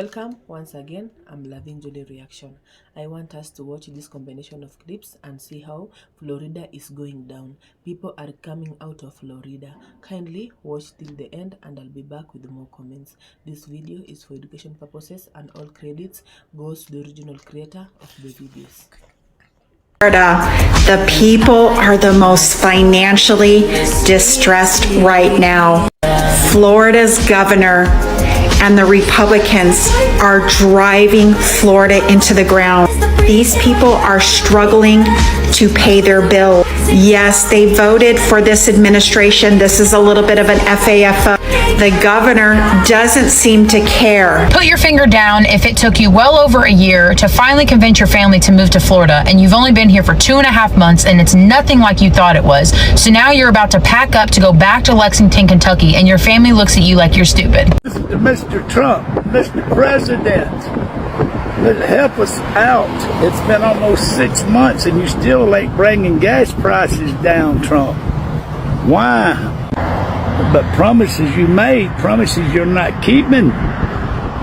Welcome once again. I'm loving Julie Reaction. I want us to watch this combination of clips and see how Florida is going down. People are coming out of Florida. Kindly watch till the end and I'll be back with more comments. This video is for education purposes and all credits goes to the original creator of the videos. Florida, the people are the most financially distressed right now. Florida's governor and the Republicans are driving Florida into the ground. These people are struggling to pay their bill. Yes, they voted for this administration. This is a little bit of an FAFO. The governor doesn't seem to care. Put your finger down if it took you well over a year to finally convince your family to move to Florida, and you've only been here for 2.5 months, and it's nothing like you thought it was. So now you're about to pack up to go back to Lexington, Kentucky, and your family looks at you like you're stupid. Mr. Trump, Mr. President, help us out. It's been almost 6 months and you still ain't bringing gas prices down, Trump. Why? But promises you made, promises you're not keeping.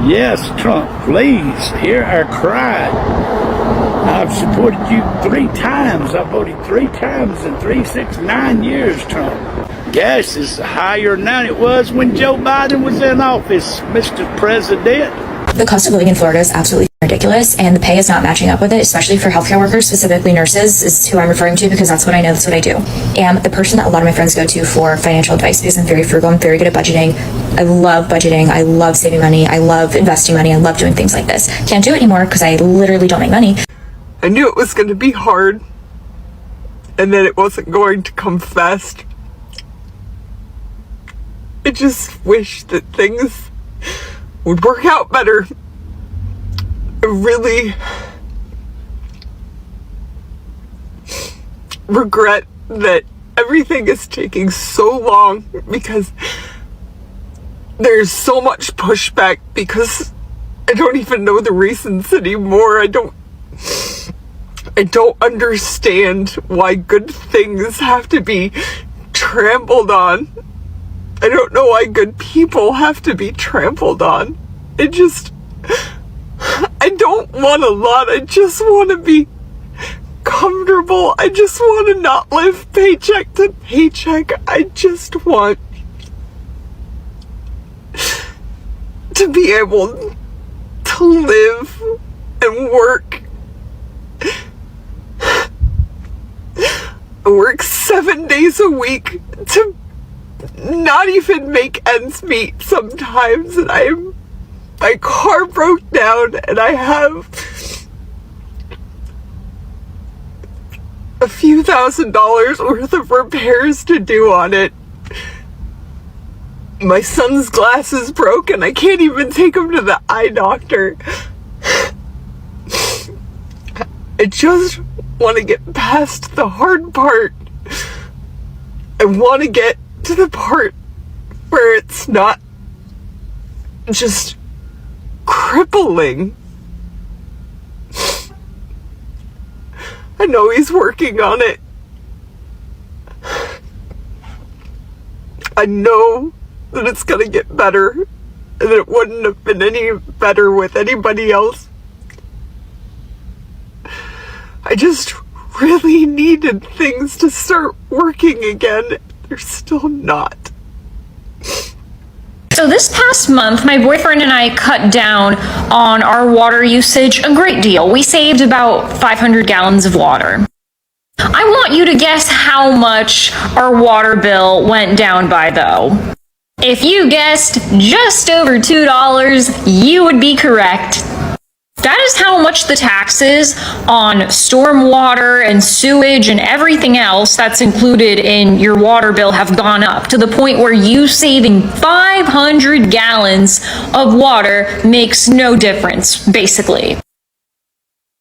Yes, Trump, please hear our cry. I've supported you 3 times. I voted 3 times in 3, 6, 9 years, Trump. Gas is higher now than it was when Joe Biden was in office, Mr. President. The cost of living in Florida is absolutely ridiculous, and the pay is not matching up with it, especially for healthcare workers, specifically nurses is who I'm referring to because that's what I know, that's what I do. And the person that a lot of my friends go to for financial advice because I'm very frugal, I'm very good at budgeting. I love budgeting, I love saving money, I love investing money, I love doing things like this. Can't do it anymore because I literally don't make money. I knew it was going to be hard and that it wasn't going to come fast. I just wish that things would work out better. I really regret that everything is taking so long because there's so much pushback because I don't even know the reasons anymore. I don't understand why good things have to be trampled on. I don't know why good people have to be trampled on. I don't want a lot. I just want to be comfortable. I just want to not live paycheck to paycheck. I just want to be able to live and work. I work 7 days a week to not even make ends meet sometimes, and my car broke down and I have a few $1,000s worth of repairs to do on it. My son's glasses broke and I can't even take him to the eye doctor. I just want to get past the hard part. I want to get to the part where it's not just crippling. I know he's working on it. I know that it's gonna get better and that it wouldn't have been any better with anybody else. I just really needed things to start working again. They're still not. So this past month, my boyfriend and I cut down on our water usage a great deal. We saved about 500 gallons of water. I want you to guess how much our water bill went down by, though. If you guessed just over $2, you would be correct. That is how much the taxes on stormwater and sewage and everything else that's included in your water bill have gone up, to the point where you saving 500 gallons of water makes no difference, basically.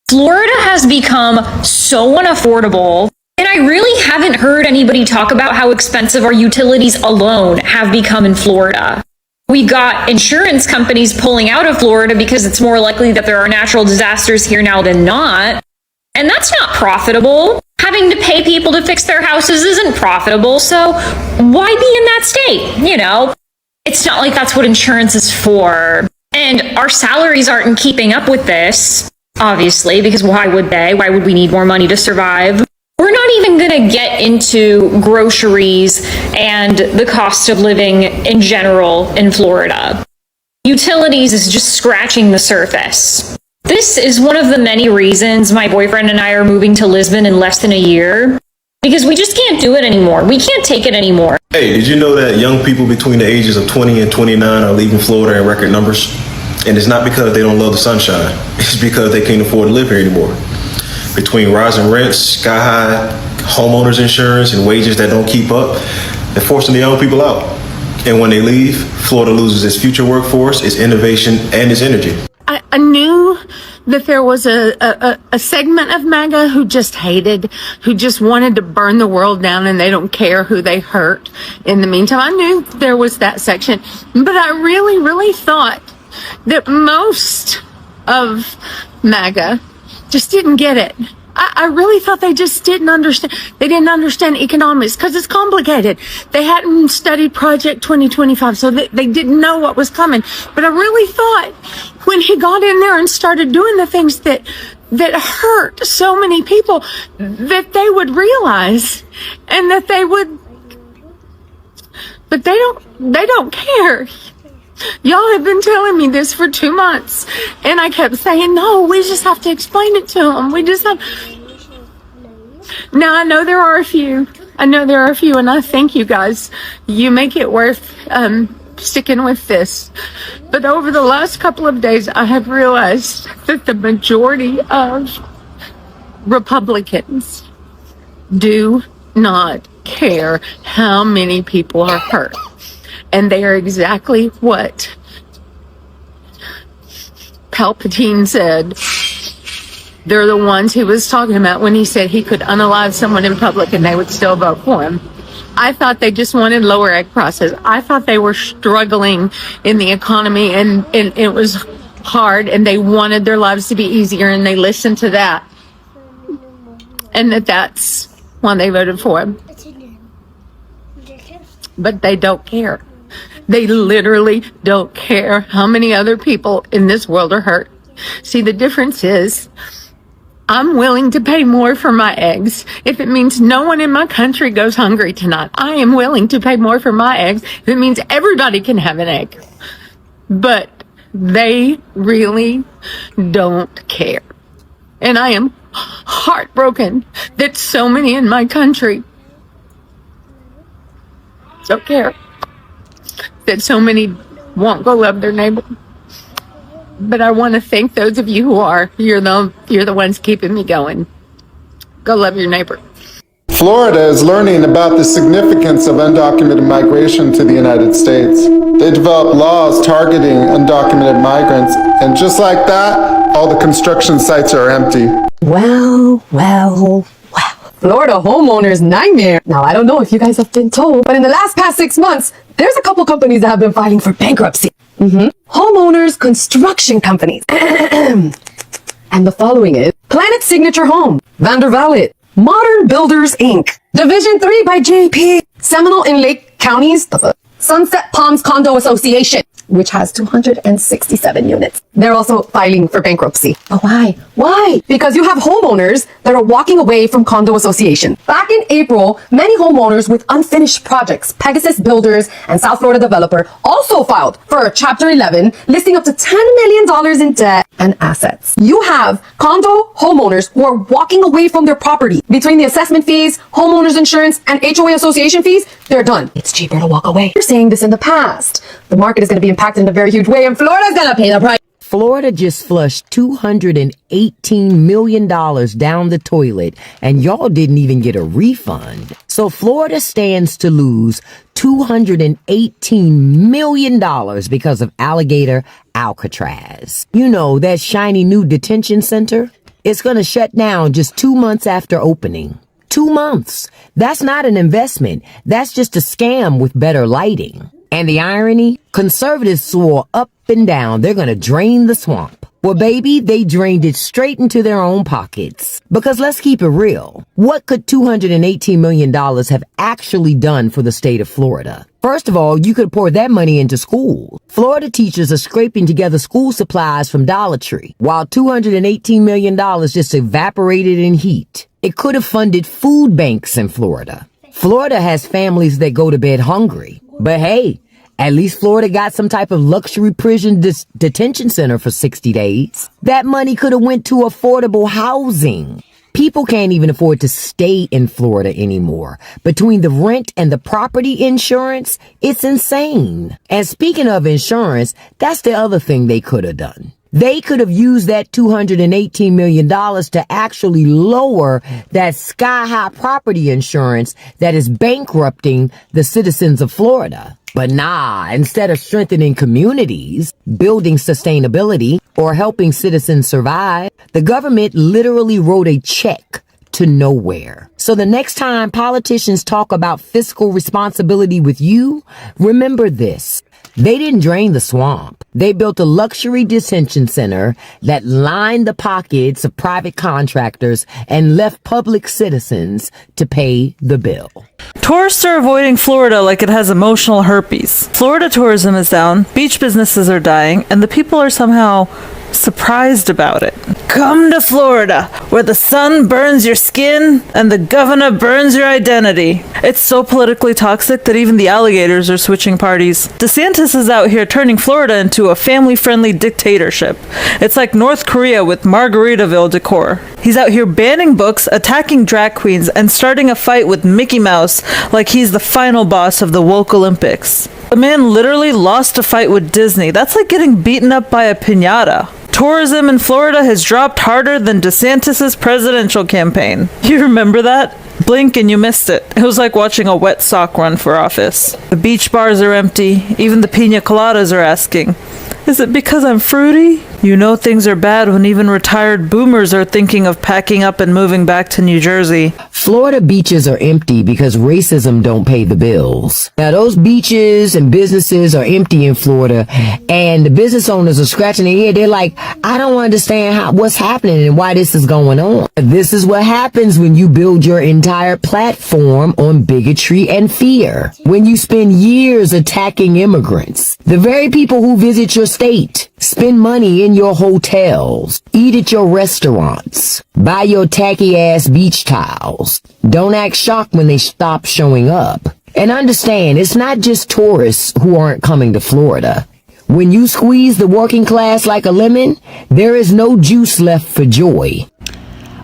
Florida has become so unaffordable, and I really haven't heard anybody talk about how expensive our utilities alone have become in Florida. We got insurance companies pulling out of Florida because it's more likely that there are natural disasters here now than not. And that's not profitable. Having to pay people to fix their houses isn't profitable, so why be in that state? You know, it's not like that's what insurance is for. And our salaries aren't keeping up with this, obviously, because why would they? Why would we need more money to survive? We're not even going to get into groceries and the cost of living in general in Florida. Utilities is just scratching the surface. This is one of the many reasons my boyfriend and I are moving to Lisbon in less than a year, because we just can't do it anymore. We can't take it anymore. Hey, did you know that young people between the ages of 20 and 29 are leaving Florida in record numbers? And it's not because they don't love the sunshine. It's because they can't afford to live here anymore. Between rising rents, sky high homeowners insurance, and wages that don't keep up, they're forcing the young people out. And when they leave, Florida loses its future workforce, its innovation, and its energy. I knew that there was a segment of MAGA who just hated, who just wanted to burn the world down, and they don't care who they hurt in the meantime. I knew there was that section, but I really, really thought that most of MAGA just didn't get it. I really thought they just didn't understand. They didn't understand economics because it's complicated. They hadn't studied Project 2025, so they didn't know what was coming. But I really thought when he got in there and started doing the things that hurt so many people, that they would realize, and that they would. But they don't care. Y'all have been telling me this for 2 months, and I kept saying, no, we just have to explain it to them. We just have. Now, I know there are a few, and I thank you guys. You make it worth sticking with this. But over the last couple of days, I have realized that the majority of Republicans do not care how many people are hurt. And they are exactly what Palpatine said. They're the ones he was talking about when he said he could unalive someone in public and they would still vote for him. I thought they just wanted lower egg prices. I thought they were struggling in the economy and it was hard and they wanted their lives to be easier, and they listened to that. And that's why they voted for him. But they don't care. They literally don't care how many other people in this world are hurt. See, the difference is I'm willing to pay more for my eggs if it means no one in my country goes hungry tonight. I am willing to pay more for my eggs if it means everybody can have an egg. But they really don't care. And I am heartbroken that so many in my country don't care. That so many won't go love their neighbor. But I want to thank those of you who are. You're the ones keeping me going. Go love your neighbor. Florida is learning about the significance of undocumented migration to the United States. They developed laws targeting undocumented migrants, and just like that, all the construction sites are empty. Well. Florida homeowners nightmare. Now, I don't know if you guys have been told, but in the past 6 months, there's a couple companies that have been filing for bankruptcy. Homeowners construction companies. And the following is Planet Signature Home, Vandervalit, Modern Builders Inc., Division 3 by JP, Seminole and Lake Counties, Sunset Palms Condo Association, which has 267 units. They're also filing for bankruptcy. But why? Why? Because you have homeowners that are walking away from condo association. Back in April, many homeowners with unfinished projects, Pegasus Builders and South Florida Developer, also filed for Chapter 11, listing up to $10 million in debt and assets. You have condo homeowners who are walking away from their property. Between the assessment fees, homeowners insurance, and HOA association fees, they're done. It's cheaper to walk away. You're saying this in the past. The market is going to be impacted in a very huge way, and Florida's going to pay the price. Florida just flushed $218 million down the toilet, and y'all didn't even get a refund. So Florida stands to lose $218 million because of alligator Alcatraz. You know, that shiny new detention center? It's going to shut down just 2 months after opening. 2 months. That's not an investment. That's just a scam with better lighting. And the irony? Conservatives swore up and down they're going to drain the swamp. Well, baby, they drained it straight into their own pockets. Because let's keep it real. What could $218 million have actually done for the state of Florida? First of all, you could pour that money into school. Florida teachers are scraping together school supplies from Dollar Tree, while $218 million just evaporated in heat. It could have funded food banks in Florida. Florida has families that go to bed hungry. But hey, at least Florida got some type of luxury prison detention center for 60 days. That money could have went to affordable housing. People can't even afford to stay in Florida anymore. Between the rent and the property insurance, it's insane. And speaking of insurance, that's the other thing they could have done. They could have used that $218 million to actually lower that sky-high property insurance that is bankrupting the citizens of Florida. But nah, instead of strengthening communities, building sustainability, or helping citizens survive, the government literally wrote a check to nowhere. So the next time politicians talk about fiscal responsibility with you, remember this. They didn't drain the swamp. They built a luxury detention center that lined the pockets of private contractors and left public citizens to pay the bill. Tourists are avoiding Florida like it has emotional herpes. Florida tourism is down, beach businesses are dying, and the people are somehow surprised about it. Come to Florida, where the sun burns your skin and the governor burns your identity. It's so politically toxic that even the alligators are switching parties. DeSantis is out here turning Florida into a family-friendly dictatorship. It's like North Korea with Margaritaville decor. He's out here banning books, attacking drag queens, and starting a fight with Mickey Mouse like he's the final boss of the woke Olympics. The man literally lost a fight with Disney. That's like getting beaten up by a piñata. Tourism in Florida has dropped harder than DeSantis' presidential campaign. You remember that? Blink and you missed it. It was like watching a wet sock run for office. The beach bars are empty. Even the piña coladas are asking, is it because I'm fruity? You know things are bad when even retired boomers are thinking of packing up and moving back to New Jersey. Florida beaches are empty because racism don't pay the bills. Now those beaches and businesses are empty in Florida, and the business owners are scratching their head. They're like, I don't understand what's happening and why this is going on. This is what happens when you build your entire platform on bigotry and fear. When you spend years attacking immigrants, the very people who visit your state, spend money in your hotels, eat at your restaurants, buy your tacky ass beach towels. Don't act shocked when they stop showing up. And understand, it's not just tourists who aren't coming to Florida. When you squeeze the working class like a lemon, there is no juice left for joy.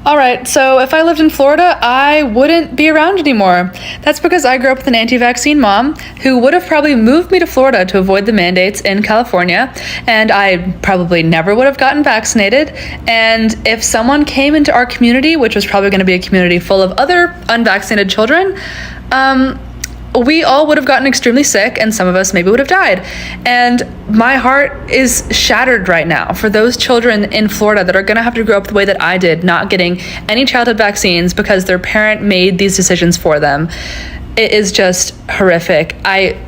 All right, so if I lived in Florida, I wouldn't be around anymore. That's because I grew up with an anti-vaccine mom who would have probably moved me to Florida to avoid the mandates in California, and I probably never would have gotten vaccinated. And if someone came into our community, which was probably going to be a community full of other unvaccinated children, we all would have gotten extremely sick, and some of us maybe would have died. And my heart is shattered right now for those children in Florida that are going to have to grow up the way that I did, not getting any childhood vaccines because their parent made these decisions for them. It is just horrific. I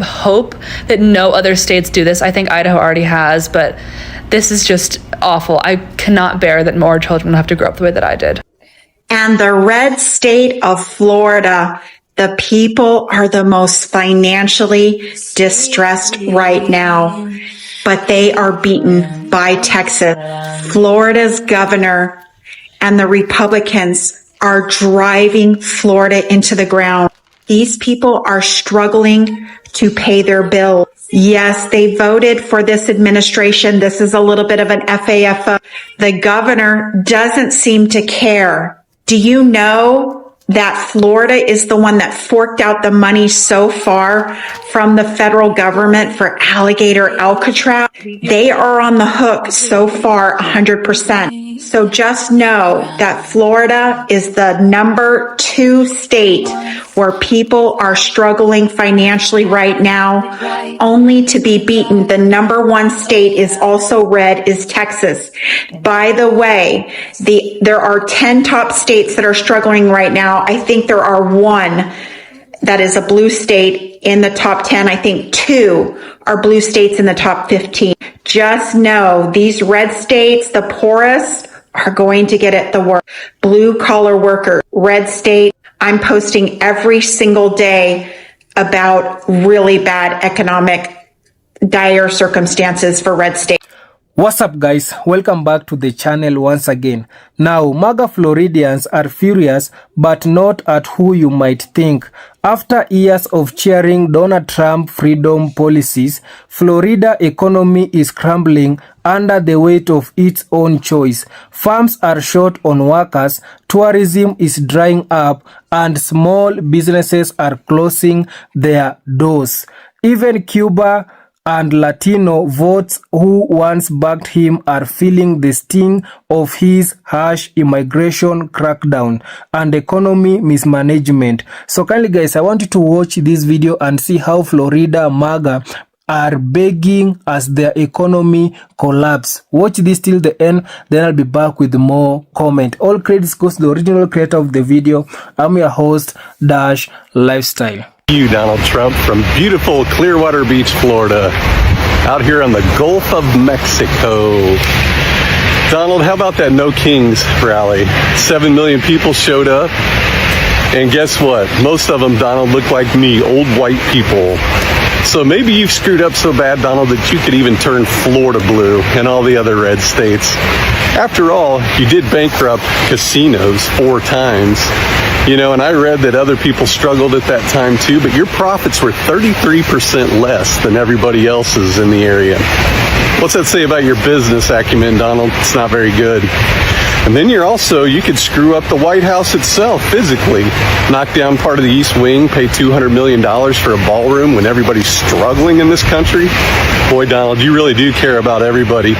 hope that no other states do this. I think Idaho already has, but this is just awful. I cannot bear that more children have to grow up the way that I did. And the red state of Florida, the people are the most financially distressed right now, but they are beaten by Texas. Florida's governor and the Republicans are driving Florida into the ground. These people are struggling to pay their bills. Yes, they voted for this administration. This is a little bit of an FAFO. The governor doesn't seem to care. Do you know that Florida is the one that forked out the money so far from the federal government for alligator Alcatraz? They are on the hook so far 100%. So just know that Florida is the number 2 state where people are struggling financially right now, only to be beaten. The number 1 state is also red, is Texas. By the way, there are 10 top states that are struggling right now. I think there are 1 that is a blue state in the top 10. I think 2 are blue states in the top 15. Just know these red states, the poorest, are going to get it the worst. Blue collar workers, red state. I'm posting every single day about really bad economic dire circumstances for red state. What's up guys, welcome back to the channel once again. Now MAGA Floridians are furious but not at who you might think. After years of cheering Donald Trump freedom policies, Florida economy is crumbling under the weight of its own choice. Farms are short on workers, tourism is drying up, and small businesses are closing their doors. Even Cuba and Latino votes who once backed him are feeling the sting of his harsh immigration crackdown and economy mismanagement. So kindly guys, I want you to watch this video and see how Florida MAGA are begging as their economy collapse. Watch this till the end, then I'll be back with more comment. All credits goes to the original creator of the video. I'm your host, Dash Lifestyle. You, Donald Trump, from beautiful Clearwater Beach, Florida, out here on the Gulf of Mexico. Donald, how about that No Kings rally? 7 million people showed up, and guess what? Most of them, Donald, look like me, old white people. So maybe you've screwed up so bad, Donald, that you could even turn Florida blue and all the other red states. After all, you did bankrupt casinos 4 times. You know, and I read that other people struggled at that time too, but your profits were 33% less than everybody else's in the area. What's that say about your business acumen, Donald? It's not very good. And then you could screw up the White House itself physically. Knock down part of the East Wing, pay $200 million for a ballroom when everybody's struggling in this country. Boy, Donald, you really do care about everybody.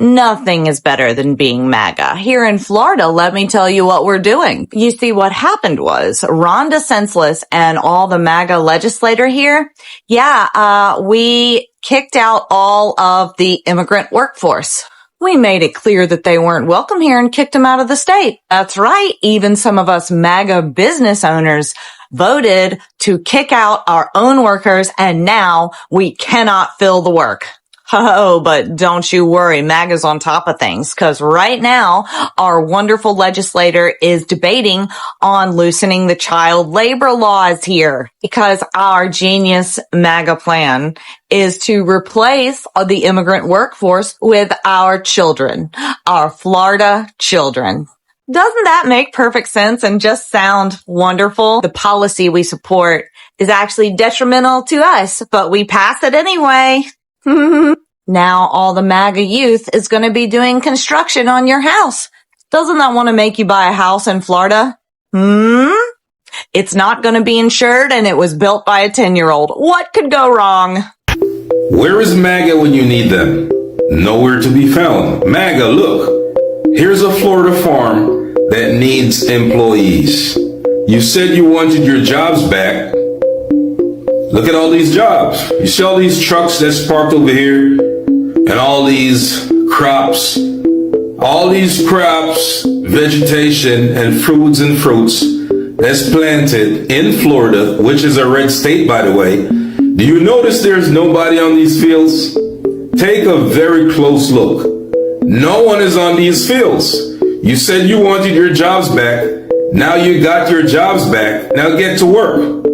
Nothing is better than being MAGA. Here in Florida, let me tell you what we're doing. You see, what happened was Ron DeSantis and all the MAGA legislator here, we kicked out all of the immigrant workforce. We made it clear that they weren't welcome here and kicked them out of the state. That's right. Even some of us MAGA business owners voted to kick out our own workers, and now we cannot fill the work. Oh, but don't you worry, MAGA's on top of things, because right now our wonderful legislator is debating on loosening the child labor laws here, because our genius MAGA plan is to replace the immigrant workforce with our children, our Florida children. Doesn't that make perfect sense and just sound wonderful? The policy we support is actually detrimental to us, but we pass it anyway. Now all the MAGA youth is going to be doing construction on your house. Doesn't that want to make you buy a house in Florida? It's not going to be insured, and it was built by a 10-year-old. What could go wrong? Where is MAGA when you need them? Nowhere to be found. MAGA, look. Here's a Florida farm that needs employees. You said you wanted your jobs back. Look at all these jobs. You see all these trucks that's parked over here, and all these crops, vegetation and fruits that's planted in Florida, which is a red state, by the way. Do you notice there's nobody on these fields? Take a very close look. No one is on these fields. You said you wanted your jobs back. Now you got your jobs back. Now get to work.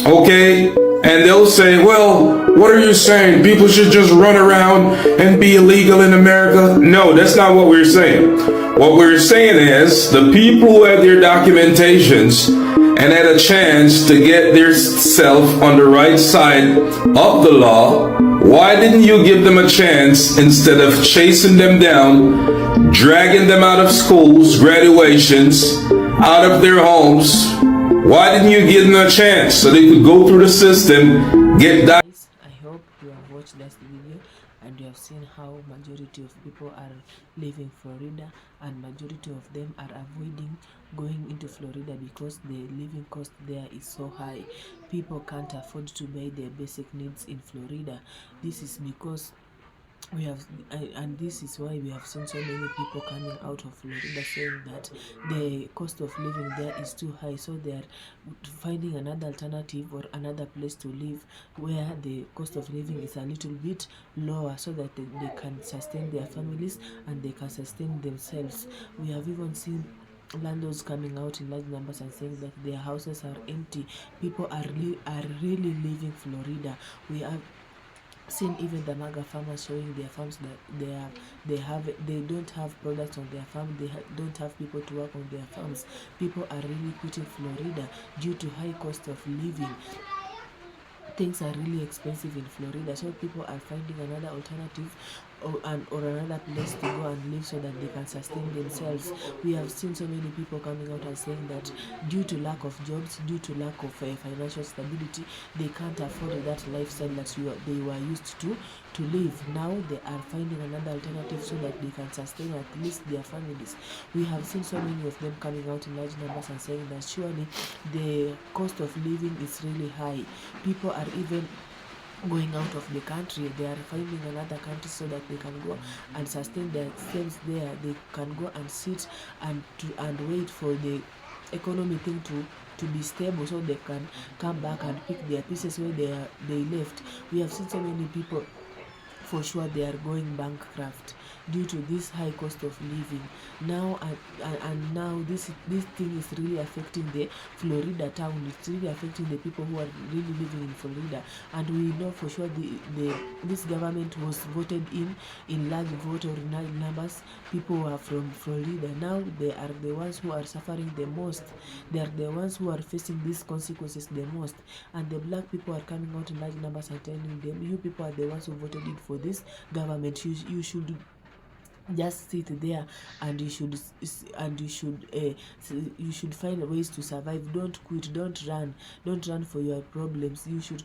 Okay? And they'll say, well, what are you saying? People should just run around and be illegal in America? No, that's not what we're saying. What we're saying is the people who had their documentations and had a chance to get their self on the right side of the law, why didn't you give them a chance instead of chasing them down, dragging them out of schools, graduations, out of their homes? Why didn't you give them a chance so they could go through the system, get that? I hope you have watched this video and you have seen how majority of people are leaving Florida, and majority of them are avoiding going into Florida because the living cost there is so high. People can't afford to buy their basic needs in Florida. This is because we have, and this is why we have seen so many people coming out of Florida saying that the cost of living there is too high, so they are finding another alternative or another place to live where the cost of living is a little bit lower, so that they can sustain their families and they can sustain themselves. We have even seen landlords coming out in large numbers and saying that their houses are empty. People are really leaving Florida. We have seen even the MAGA farmers showing their farms that they don't have products on their farm. They don't have people to work on their farms. People are really quitting Florida due to high cost of living. Things are really expensive in Florida, so people are finding another alternative or another place to go and live so that they can sustain themselves. We have seen so many people coming out and saying that due to lack of jobs, due to lack of financial stability, they can't afford that lifestyle that they were used to live. Now they are finding another alternative so that they can sustain at least their families. We have seen so many of them coming out in large numbers and saying that surely the cost of living is really high. People are even going out of the country. They are finding another country so that they can go and sustain themselves there. They can go and sit and wait for the economy thing to be stable, so they can come back and pick their pieces where they left. We have seen so many people, for sure, they are going bankrupt due to this high cost of living. Now and now this thing is really affecting the Florida town. It's really affecting the people who are really living in Florida, and we know for sure this government was voted in large vote or in large numbers. People who are from Florida. Now they are the ones who are suffering the most. They are the ones who are facing these consequences the most, and the black people are coming out in large numbers and telling them, you people are the ones who voted in for this government. You should just sit there and you should find ways to survive. Don't quit, don't run for your problems. You should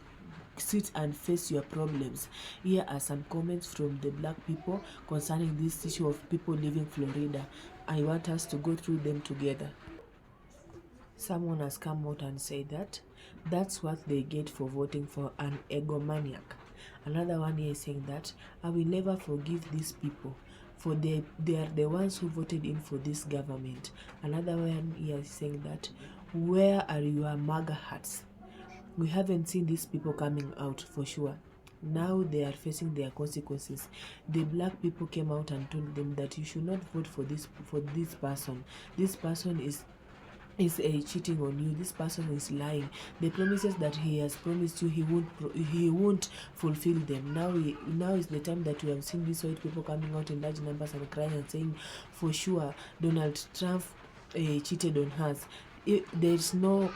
sit and face your problems. Here are some comments from the black people concerning this issue of people leaving Florida. I want us to go through them together. Someone has come out and said that that's what they get for voting for an egomaniac. Another one here is saying that I will never forgive these people, for they are the ones who voted in for this government. Another one here is saying that, where are your MAGA hats? We haven't seen these people coming out for sure. Now they are facing their consequences. The black people came out and told them that you should not vote for this person. This person is cheating on you. This person is lying. The promises that he has promised you, he won't fulfill them. Now is the time that we have seen these white people coming out in large numbers and crying and saying, for sure, Donald Trump cheated on us. There is no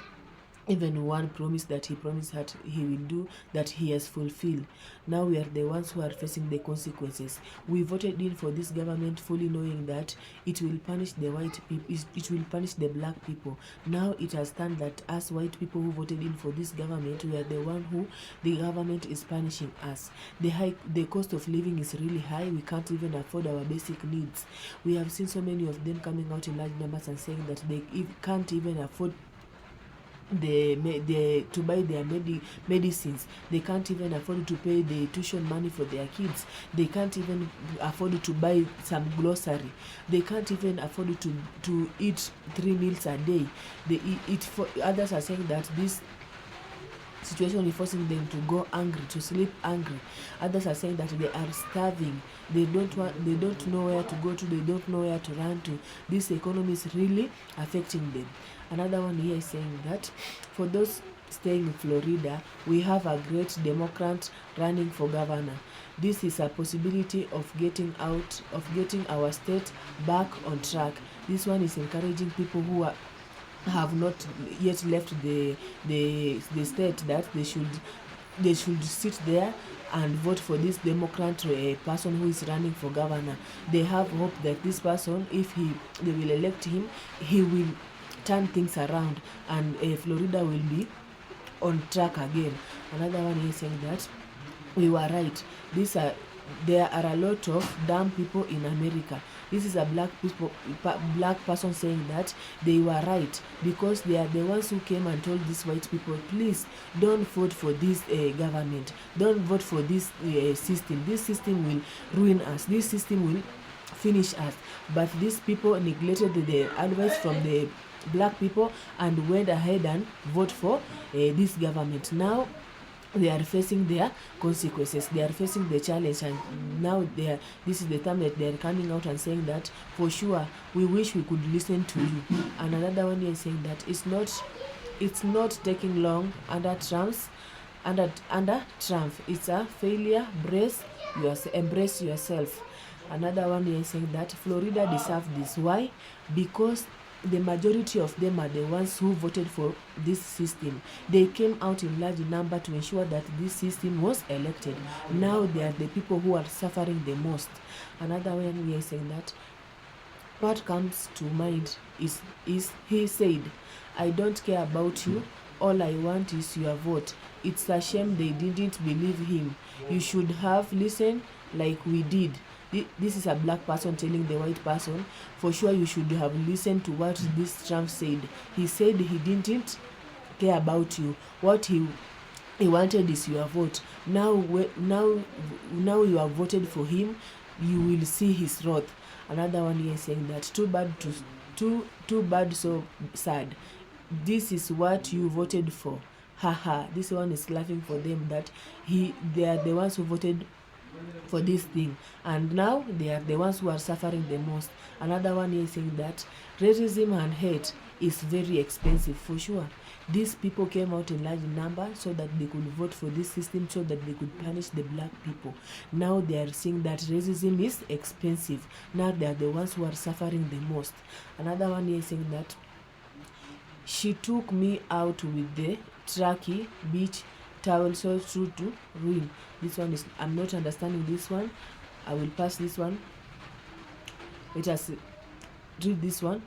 even one promise that he promised that he will do that he has fulfilled. Now we are the ones who are facing the consequences. We voted in for this government fully knowing that it will punish the white people, it will punish the black people. Now it has turned that us white people who voted in for this government, we are the one who the government is punishing us. The cost of living is really high. We can't even afford our basic needs. We have seen so many of them coming out in large numbers and saying that they can't even afford to buy their medicines. They can't even afford to pay the tuition money for their kids. They can't even afford to buy some grocery. They can't even afford to eat 3 meals a day. They eat for others are saying that this situation is forcing them to go angry, to sleep angry. Others are saying that they are starving. They don't know where to go to. They don't know where to run to. This economy is really affecting them. Another one here is saying that for those staying in Florida, we have a great Democrat running for governor. This is a possibility of getting our state back on track. This one is encouraging people who have not yet left the state that they should sit there and vote for this Democrat person who is running for governor. They have hope that this person, if they will elect him, he will turn things around and Florida will be on track again. Another one is saying that we were right. there are a lot of dumb people in America. This is a black person saying that they were right, because they are the ones who came and told these white people, please don't vote for this government, don't vote for this system. This system will ruin us, this system will finish us. But these people neglected the advice from the black people and went ahead and vote for this government. Now they are facing their consequences, they are facing the challenge, and now this is the time that they are coming out and saying that for sure we wish we could listen to you. And another one is saying that it's not taking long under Trump. It's a failure, embrace yourself. Another one is saying that Florida deserves this. Why? Because the majority of them are the ones who voted for this system. They came out in large number to ensure that this system was elected. Now they are the people who are suffering the most. Another one is saying that what comes to mind is he said, I don't care about you, all I want is your vote. It's a shame they didn't believe him. You should have listened like we did. This is a black person telling the white person, for sure you should have listened to what this Trump said. He said he didn't care about you. What he wanted is your vote. Now you have voted for him, you will see his wrath. Another one here saying that too bad, so sad. This is what you voted for. Haha. This one is laughing for them that they are the ones who voted for this thing, and now they are the ones who are suffering the most. Another one is saying that racism and hate is very expensive. For sure, these people came out in large number so that they could vote for this system, so that they could punish the black people. Now they are saying that racism is expensive. Now they are the ones who are suffering the most. Another one is saying that she took me out with the Truckee beach towel, so true to ruin. This one is, I'm not understanding this one. I will pass this one. Let us read this one.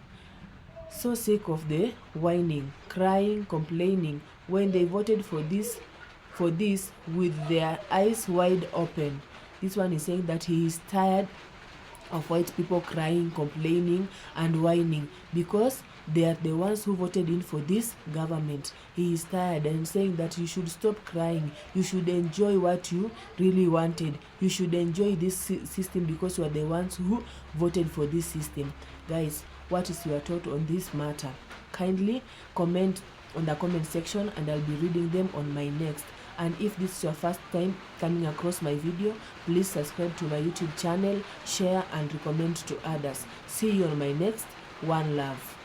So sick of the whining, crying, complaining when they voted for this with their eyes wide open. This one is saying that he is tired of white people crying, complaining and whining because they are the ones who voted in for this government. He is tired and saying that you should stop crying. You should enjoy what you really wanted. You should enjoy this system because you are the ones who voted for this system. Guys, what is your thought on this matter? Kindly comment on the comment section and I'll be reading them on my next. And if this is your first time coming across my video, please subscribe to my YouTube channel, share and recommend to others. See you on my next. One love.